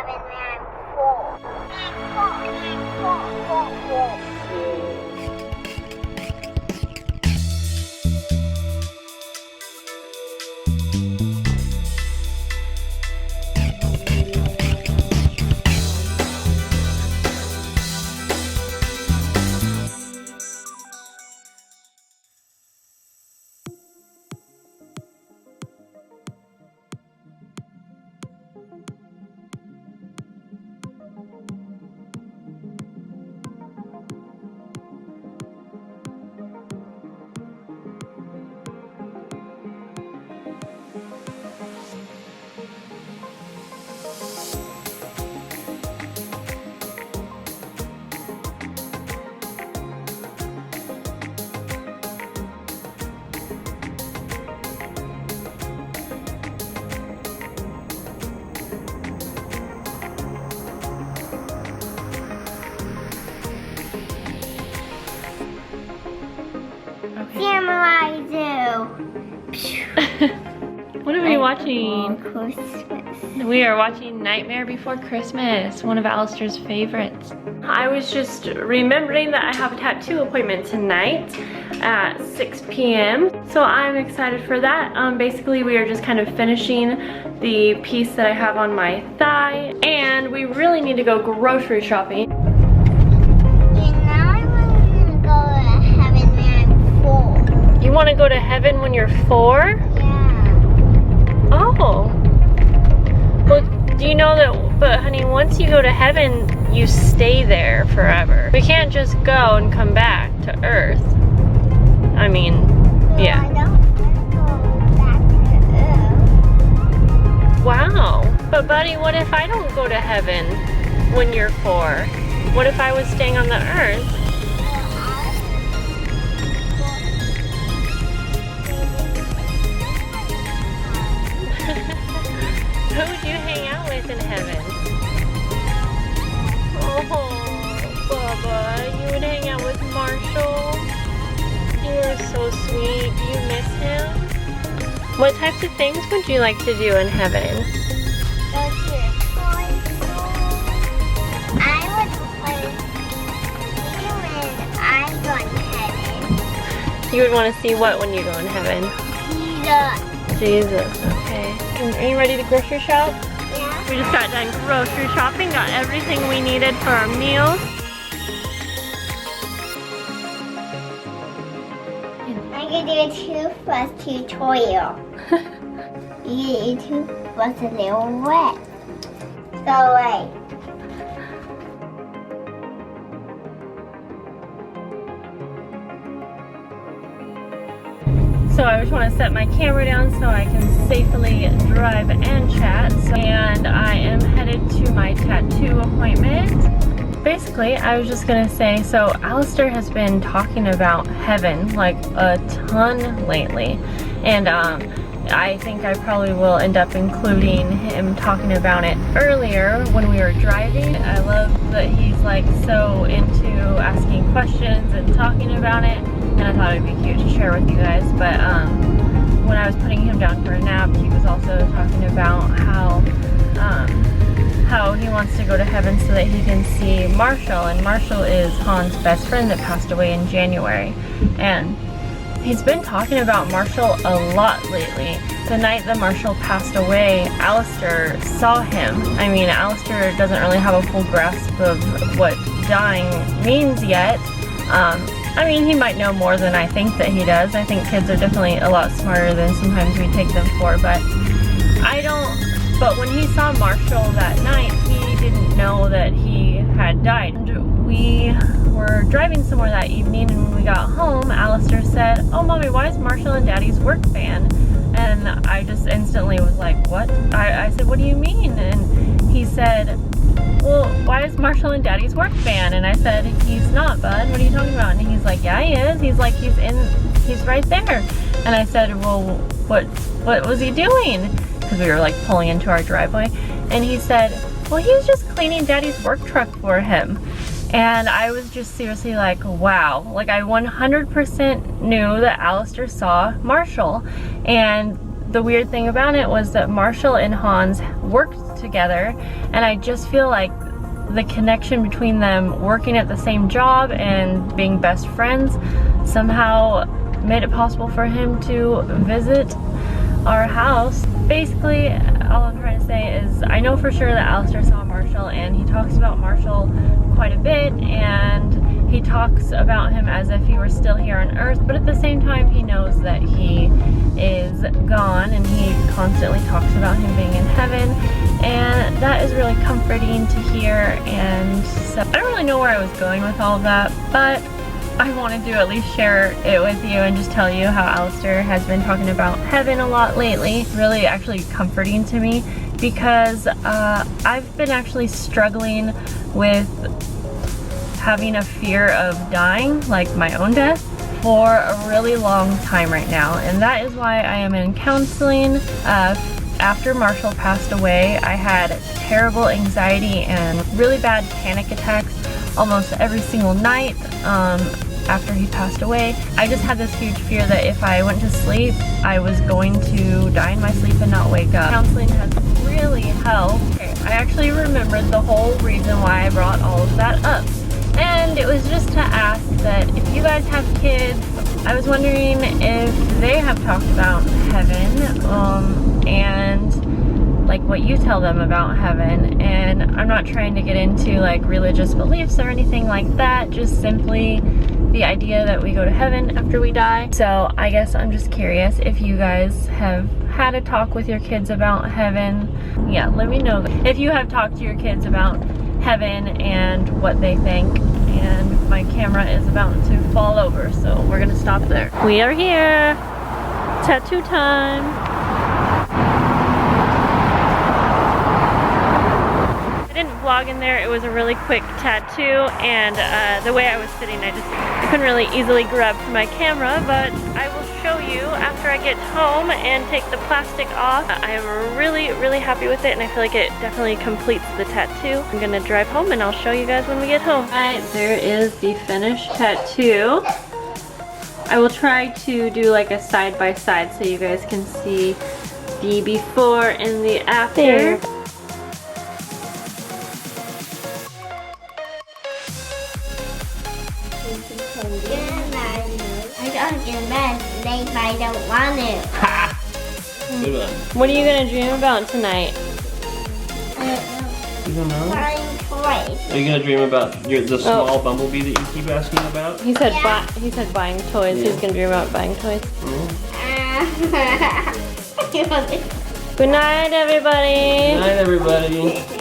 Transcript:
heaven when I'm full. Samurai Zoo. What are we watching? Christmas. We are watching Nightmare Before Christmas, one of Alyster's favorites. I was just remembering that I have a tattoo appointment tonight at 6 p.m. So I'm excited for that. Basically, we are just kind of finishing the piece that I have on my thigh, and we really need to go grocery shopping. You want to go to heaven when you're 4? Yeah. Oh. Well, do you know that, but honey, once you go to heaven, you stay there forever. We can't just go and come back to Earth. I mean, yeah. I don't want to go back to Earth. Wow. But buddy, what if I don't go to heaven when you're 4? What if I was staying on the Earth? Who would you hang out with in heaven? Oh, Bubba, you would hang out with Marshall? You are so sweet. Do you miss him? What types of things would you like to do in heaven? Go to a toy store. I would want to see when I go in heaven. You would want to see what when you go in heaven? Jesus, okay. Are you ready to grocery shop? Yeah. We just got done grocery shopping, got everything we needed for our meals. I could do a toothbrush tutorial. You get your toothbrush a little wet. Go away. So I just want to set my camera down so I can safely drive and chat. And I am headed to my tattoo appointment. Basically, I was just gonna say, so Alyster has been talking about heaven like a ton lately. And I think I probably will end up including him talking about it earlier when we were driving. I love that he's like so into asking questions and talking about it. And I thought it'd be cute to share with you guys. But when I was putting him down for a nap, he was also talking about how he wants to go to heaven so that he can see Marshall. And Marshall is Han's best friend that passed away in January. And he's been talking about Marshall a lot lately. The night that Marshall passed away, Alyster saw him. I mean, Alyster doesn't really have a full grasp of what dying means yet. I mean, he might know more than I think that he does. I think kids are definitely a lot smarter than sometimes we take them for, but but when he saw Marshall that night, he didn't know that he had died. And we were driving somewhere that evening, and when we got home, Alyster said, "Oh, Mommy, why is Marshall in Daddy's work van?" And I just instantly was like, "What?" I said, "What do you mean?" And he said, "Well, why is Marshall in Daddy's work van?" And I said, "He's not, bud. What are you talking about?" And he's like, "Yeah, he is." He's like, he's right there." And I said, "Well, what was he doing?" Because we were like pulling into our driveway. And he said, "Well, he was just cleaning Daddy's work truck for him." And I was just seriously like, wow. Like, I 100% knew that Alyster saw Marshall. And the weird thing about it was that Marshall and Hans worked together, and I just feel like the connection between them working at the same job and being best friends somehow made it possible for him to visit our house. Basically, all I'm trying to say is I know for sure that Alyster saw Marshall, and he talks about Marshall quite a bit, and he talks about him as if he were still here on Earth, but at the same time he knows that he is gone, and he constantly talks about him being in heaven, and that is really comforting to hear. And so I don't really know where I was going with all of that, but I wanted to at least share it with you and just tell you how Alyster has been talking about heaven a lot lately. Really actually comforting to me, because I've been actually struggling with having a fear of dying, like my own death, for a really long time right now, and that is why I am in counseling. After Marshall passed away, I had terrible anxiety and really bad panic attacks almost every single night after he passed away. I just had this huge fear that if I went to sleep, I was going to die in my sleep and not wake up. Counseling has really helped. Okay, I actually remembered the whole reason why I brought all of that up. And it was just to ask that if you guys have kids, I was wondering if they have talked about heaven, and like what you tell them about heaven. And I'm not trying to get into like religious beliefs or anything like that, just simply the idea that we go to heaven after we die. So I guess I'm just curious if you guys have had a talk with your kids about heaven. Yeah, let me know if you have talked to your kids about heaven and what they think. And my camera is about to fall over, so we're gonna stop there. We are here. Tattoo time. I didn't vlog in there. It was a really quick tattoo, and the way I was sitting, I couldn't really easily grab for my camera, but I will show you after I get home and take the plastic off. I am really, really happy with it, and I feel like it definitely completes the tattoo. I'm gonna drive home and I'll show you guys when we get home. Alright, there is the finished tattoo. I will try to do like a side by side so you guys can see the before and the after. There. I don't get mad today, but I don't want to. Ha! Good one. What are you gonna dream about tonight? You don't know? Buying toys. Are you gonna dream about the small bumblebee that you keep asking about? He said Yeah. he said buying toys. Yeah. He's gonna dream about buying toys. Mm-hmm. Good night, everybody. Good night, everybody.